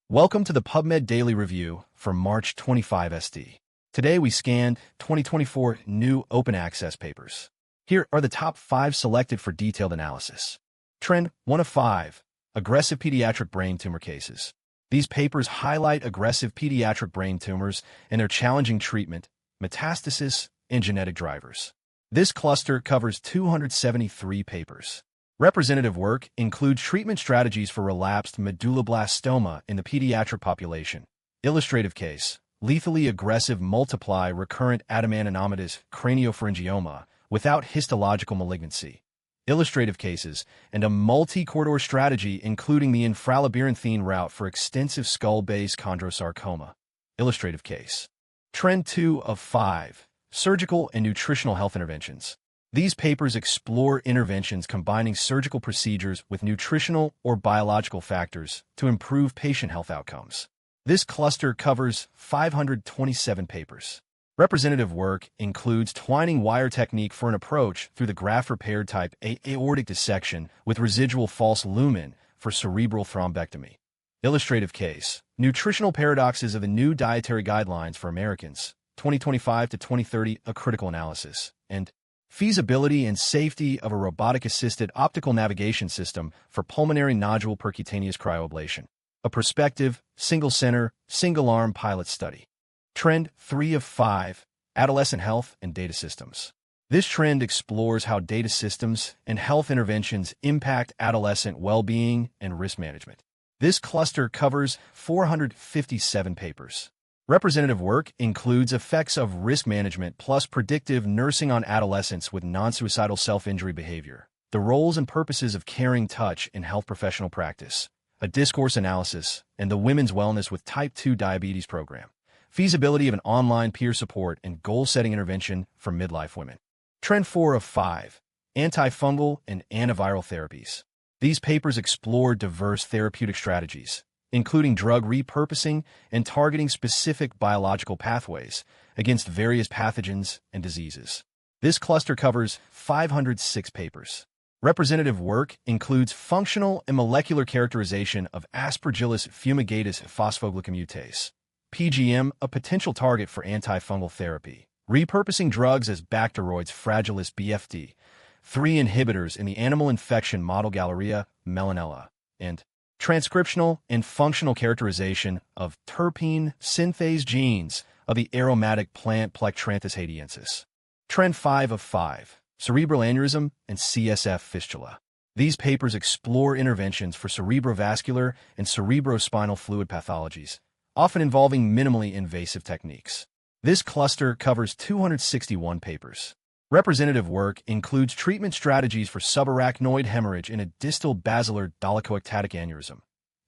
Welcome to the PubMed Daily Review for March 25 SD. Today we scanned 2024 new open access papers. Here are the top 5 selected for detailed analysis. Trend 1 of 5, aggressive pediatric brain tumor cases. These papers highlight aggressive pediatric brain tumors and their challenging treatment, metastasis, and genetic drivers. This cluster covers 273 papers. Representative work includes treatment strategies for relapsed medulloblastoma in the pediatric population. Illustrative case, lethally aggressive multiply recurrent adenomatous craniopharyngioma without histological malignancy. Illustrative cases, and a multi-corridor strategy including the infralabyrinthine route for extensive skull-base chondrosarcoma. Illustrative case. Trend 2 of 5, surgical and nutritional health interventions. These papers explore interventions combining surgical procedures with nutritional or biological factors to improve patient health outcomes. This cluster covers 527 papers. Representative work includes twining wire technique for an approach through the graft repair type A aortic dissection with residual false lumen for cerebral thrombectomy. Illustrative case, nutritional paradoxes of the new dietary guidelines for Americans, 2025 to 2030, a critical analysis, and feasibility and safety of a robotic-assisted optical navigation system for pulmonary nodule percutaneous cryoablation. A prospective, single-center, single-arm pilot study. Trend 3 of 5, adolescent health and data systems. This trend explores how data systems and health interventions impact adolescent well-being and risk management. This cluster covers 457 papers. Representative work includes effects of risk management plus predictive nursing on adolescents with non-suicidal self-injury behavior, the roles and purposes of caring touch in health professional practice, a discourse analysis, and the Women's Wellness with Type 2 Diabetes program, feasibility of an online peer support and goal-setting intervention for midlife women. Trend 4 of 5, antifungal and antiviral therapies. These papers explore diverse therapeutic strategies, including drug repurposing and targeting specific biological pathways against various pathogens and diseases. This cluster covers 506 papers. Representative work includes functional and molecular characterization of Aspergillus fumigatus phosphoglycomutase, PGM, a potential target for antifungal therapy, repurposing drugs as Bacteroides fragilis BFD, 3 inhibitors in the animal infection model Galleria melanella, and transcriptional and functional characterization of terpene synthase genes of the aromatic plant Plectranthus haitiensis. Trend 5 of 5, cerebral aneurysm and CSF fistula. These papers explore interventions for cerebrovascular and cerebrospinal fluid pathologies, often involving minimally invasive techniques. This cluster covers 261 papers. Representative work includes treatment strategies for subarachnoid hemorrhage in a distal basilar dolichoectatic aneurysm.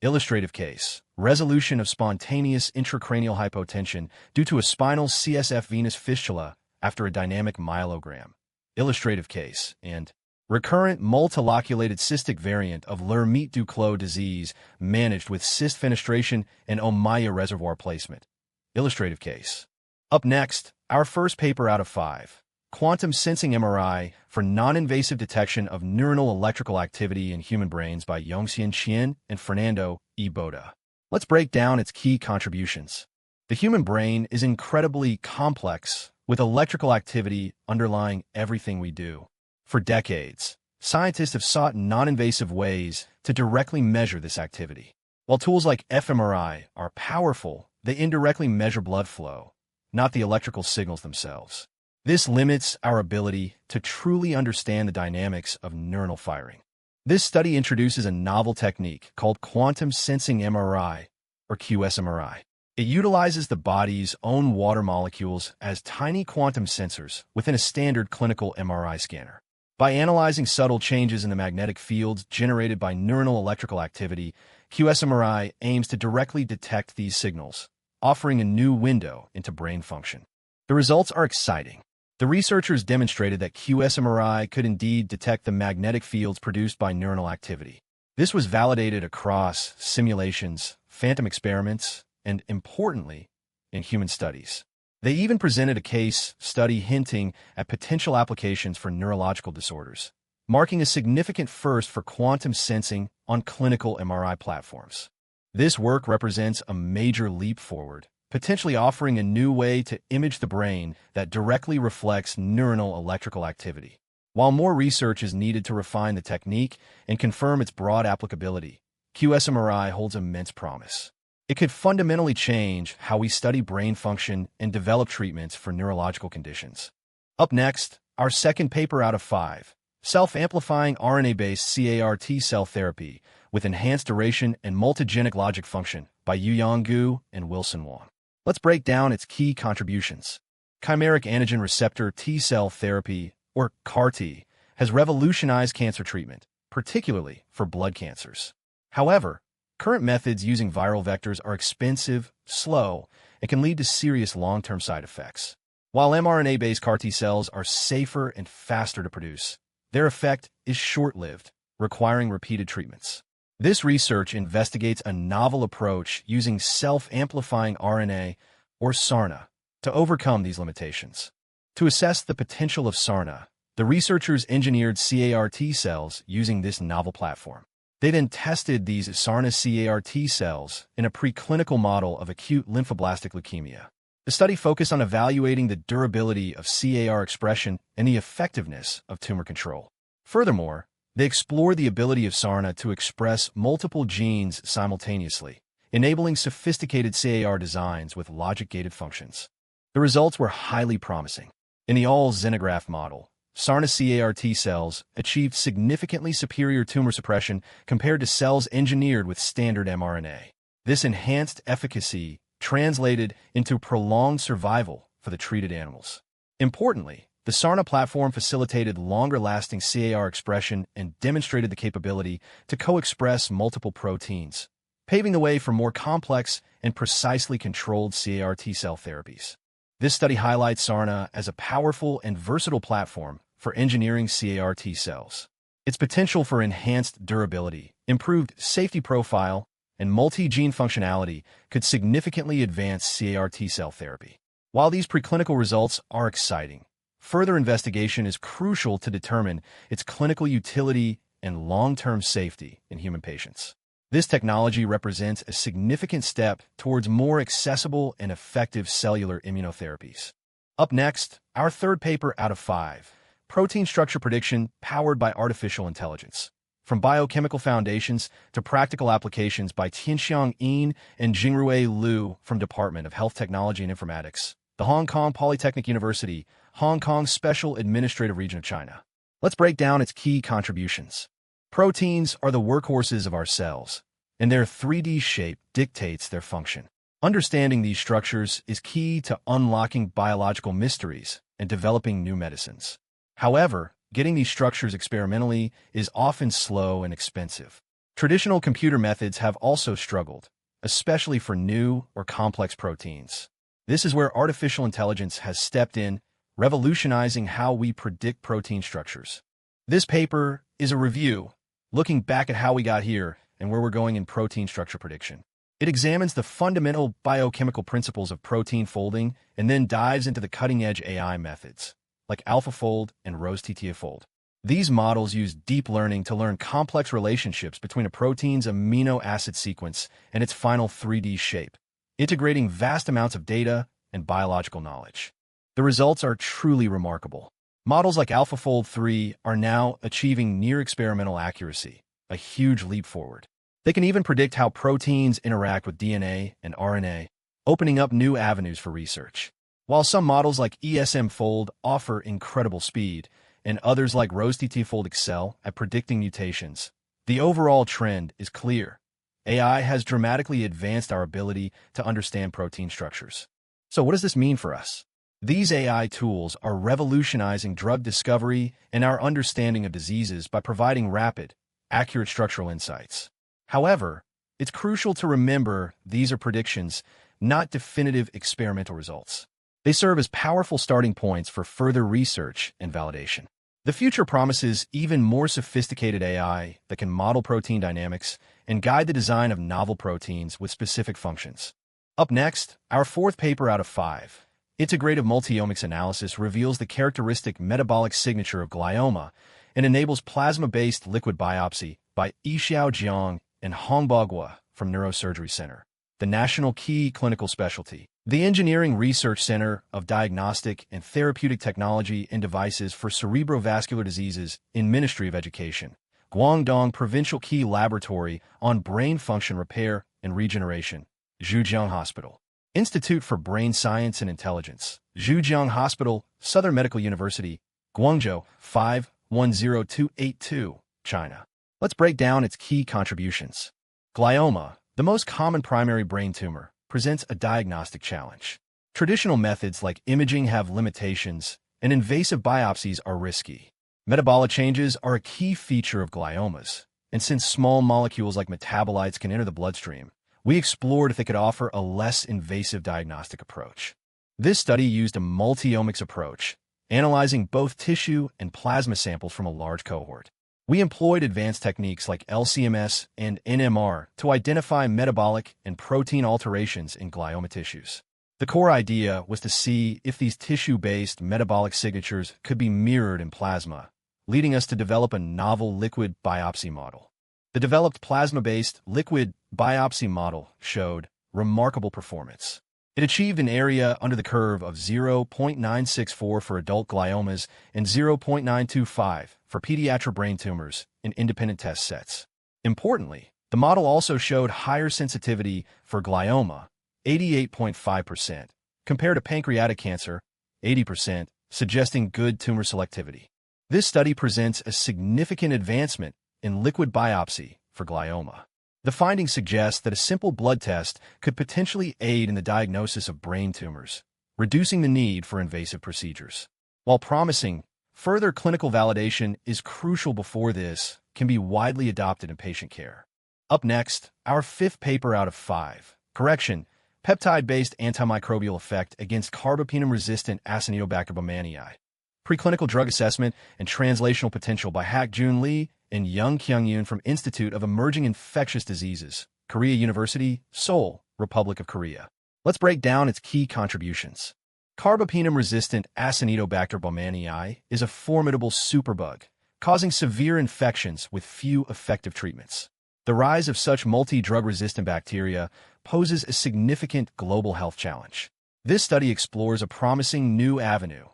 Illustrative case, resolution of spontaneous intracranial hypotension due to a spinal CSF venous fistula after a dynamic myelogram. Illustrative case, and recurrent multiloculated cystic variant of Lermite-Duclos disease managed with cyst fenestration and Ommaya reservoir placement. Illustrative case. Up next, our first paper out of 5. Quantum sensing MRI for non-invasive detection of neuronal electrical activity in human brains by Yongxian Qian and Fernando E. Boda. Let's break down its key contributions. The human brain is incredibly complex, with electrical activity underlying everything we do. For decades, scientists have sought non-invasive ways to directly measure this activity. While tools like fMRI are powerful, they indirectly measure blood flow, not the electrical signals themselves. This limits our ability to truly understand the dynamics of neuronal firing. This study introduces a novel technique called quantum sensing MRI, or QSMRI. It utilizes the body's own water molecules as tiny quantum sensors within a standard clinical MRI scanner. By analyzing subtle changes in the magnetic fields generated by neuronal electrical activity, QSMRI aims to directly detect these signals, offering a new window into brain function. The results are exciting. The researchers demonstrated that QSMRI could indeed detect the magnetic fields produced by neuronal activity. This was validated across simulations, phantom experiments, and, importantly, in human studies. They even presented a case study hinting at potential applications for neurological disorders, marking a significant first for quantum sensing on clinical MRI platforms. This work represents a major leap forward, potentially offering a new way to image the brain that directly reflects neuronal electrical activity. While more research is needed to refine the technique and confirm its broad applicability, QSMRI holds immense promise. It could fundamentally change how we study brain function and develop treatments for neurological conditions. Up next, our second paper out of 5, Self-amplifying RNA-based CAR T cell therapy with enhanced duration and multigenic logic function by Yuyang Gu and Wilson Wang. Let's break down its key contributions. Chimeric antigen receptor T-cell therapy, or CAR T, has revolutionized cancer treatment, particularly for blood cancers. However, current methods using viral vectors are expensive, slow, and can lead to serious long-term side effects. While mRNA-based CAR T cells are safer and faster to produce, their effect is short-lived, requiring repeated treatments. This research investigates a novel approach using self-amplifying RNA, or SARNA, to overcome these limitations. To assess the potential of SARNA, the researchers engineered CAR T cells using this novel platform. They then tested these SARNA CAR T cells in a preclinical model of acute lymphoblastic leukemia. The study focused on evaluating the durability of CAR expression and the effectiveness of tumor control. Furthermore, they explored the ability of SARNA to express multiple genes simultaneously, enabling sophisticated CAR designs with logic-gated functions. The results were highly promising. In the all-xenograft model, SARNA CAR T cells achieved significantly superior tumor suppression compared to cells engineered with standard mRNA. This enhanced efficacy translated into prolonged survival for the treated animals. Importantly, the SARNA platform facilitated longer-lasting CAR expression and demonstrated the capability to co-express multiple proteins, paving the way for more complex and precisely controlled CAR T-cell therapies. This study highlights SARNA as a powerful and versatile platform for engineering CAR T cells. Its potential for enhanced durability, improved safety profile, and multi-gene functionality could significantly advance CAR T-cell therapy. While these preclinical results are exciting, further investigation is crucial to determine its clinical utility and long-term safety in human patients. This technology represents a significant step towards more accessible and effective cellular immunotherapies. Up next, our third paper out of 5, Protein Structure Prediction Powered by Artificial Intelligence. From biochemical foundations to practical applications by Tianxiang Yin and Jingrui Liu from Department of Health Technology and Informatics, the Hong Kong Polytechnic University, Hong Kong Special Administrative Region of China. Let's break down its key contributions. Proteins are the workhorses of our cells, and their 3D shape dictates their function. Understanding these structures is key to unlocking biological mysteries and developing new medicines. However, getting these structures experimentally is often slow and expensive. Traditional computer methods have also struggled, especially for new or complex proteins. This is where artificial intelligence has stepped in, revolutionizing how we predict protein structures. This paper is a review, looking back at how we got here and where we're going in protein structure prediction. It examines the fundamental biochemical principles of protein folding and then dives into the cutting-edge AI methods, like AlphaFold and RoseTTFold. These models use deep learning to learn complex relationships between a protein's amino acid sequence and its final 3D shape, integrating vast amounts of data and biological knowledge. The results are truly remarkable. Models like AlphaFold 3 are now achieving near-experimental accuracy, a huge leap forward. They can even predict how proteins interact with DNA and RNA, opening up new avenues for research. While some models like ESMFold offer incredible speed, and others like RoseTTFold excel at predicting mutations, the overall trend is clear. AI has dramatically advanced our ability to understand protein structures. So what does this mean for us? These AI tools are revolutionizing drug discovery and our understanding of diseases by providing rapid, accurate structural insights. However, it's crucial to remember these are predictions, not definitive experimental results. They serve as powerful starting points for further research and validation. The future promises even more sophisticated AI that can model protein dynamics and guide the design of novel proteins with specific functions. Up next, our fourth paper out of 5, Integrative Multiomics Analysis reveals the characteristic metabolic signature of glioma and enables plasma-based liquid biopsy by Yixiao Jiang and Hongbo Guo from Neurosurgery Center, the National Key Clinical Specialty, the Engineering Research Center of Diagnostic and Therapeutic Technology and Devices for Cerebrovascular Diseases in Ministry of Education, Guangdong Provincial Key Laboratory on Brain Function Repair and Regeneration, Zhujiang Hospital, Institute for Brain Science and Intelligence, Zhujiang Hospital, Southern Medical University, Guangzhou, 510282, China. Let's break down its key contributions. Glioma, the most common primary brain tumor, presents a diagnostic challenge. Traditional methods like imaging have limitations, and invasive biopsies are risky. Metabolic changes are a key feature of gliomas, and since small molecules like metabolites can enter the bloodstream, we explored if they could offer a less invasive diagnostic approach. This study used a multi-omics approach, analyzing both tissue and plasma samples from a large cohort. We employed advanced techniques like LC-MS and NMR to identify metabolic and protein alterations in glioma tissues. The core idea was to see if these tissue-based metabolic signatures could be mirrored in plasma, leading us to develop a novel liquid biopsy model. The developed plasma-based liquid biopsy model showed remarkable performance. It achieved an area under the curve of 0.964 for adult gliomas and 0.925 for pediatric brain tumors in independent test sets. Importantly, the model also showed higher sensitivity for glioma, 88.5%, compared to pancreatic cancer, 80%, suggesting good tumor selectivity. This study presents a significant advancement in liquid biopsy for glioma. The findings suggest that a simple blood test could potentially aid in the diagnosis of brain tumors, reducing the need for invasive procedures. While promising, further clinical validation is crucial before this can be widely adopted in patient care. Up next, our fifth paper out of 5. Correction: peptide-based antimicrobial effect against carbapenem-resistant Acinetobacter baumannii. Preclinical drug assessment and translational potential by Hak-Jun Lee and Young Kyung-yoon from Institute of Emerging Infectious Diseases, Korea University, Seoul, Republic of Korea. Let's break down its key contributions. Carbapenem-resistant Acinetobacter baumannii is a formidable superbug, causing severe infections with few effective treatments. The rise of such multi-drug-resistant bacteria poses a significant global health challenge. This study explores a promising new avenue: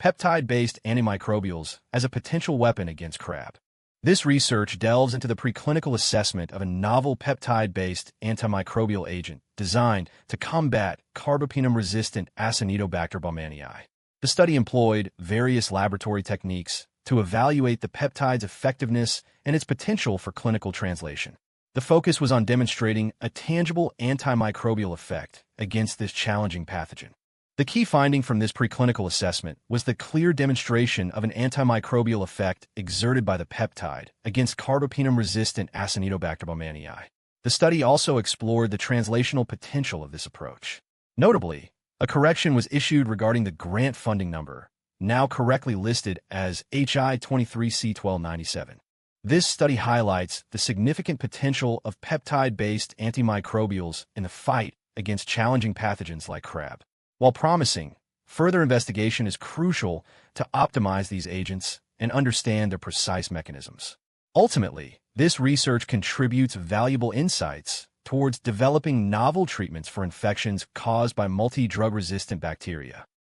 peptide-based antimicrobials as a potential weapon against CRAB. This research delves into the preclinical assessment of a novel peptide-based antimicrobial agent designed to combat carbapenem-resistant Acinetobacter baumannii. The study employed various laboratory techniques to evaluate the peptide's effectiveness and its potential for clinical translation. The focus was on demonstrating a tangible antimicrobial effect against this challenging pathogen. The key finding from this preclinical assessment was the clear demonstration of an antimicrobial effect exerted by the peptide against carbapenem-resistant Acinetobacter baumannii. The study also explored the translational potential of this approach. Notably, a correction was issued regarding the grant funding number, now correctly listed as HI 23C1297. This study highlights the significant potential of peptide-based antimicrobials in the fight against challenging pathogens like CRAB. While promising, further investigation is crucial to optimize these agents and understand their precise mechanisms. Ultimately, this research contributes valuable insights towards developing novel treatments for infections caused by multi-drug-resistant bacteria.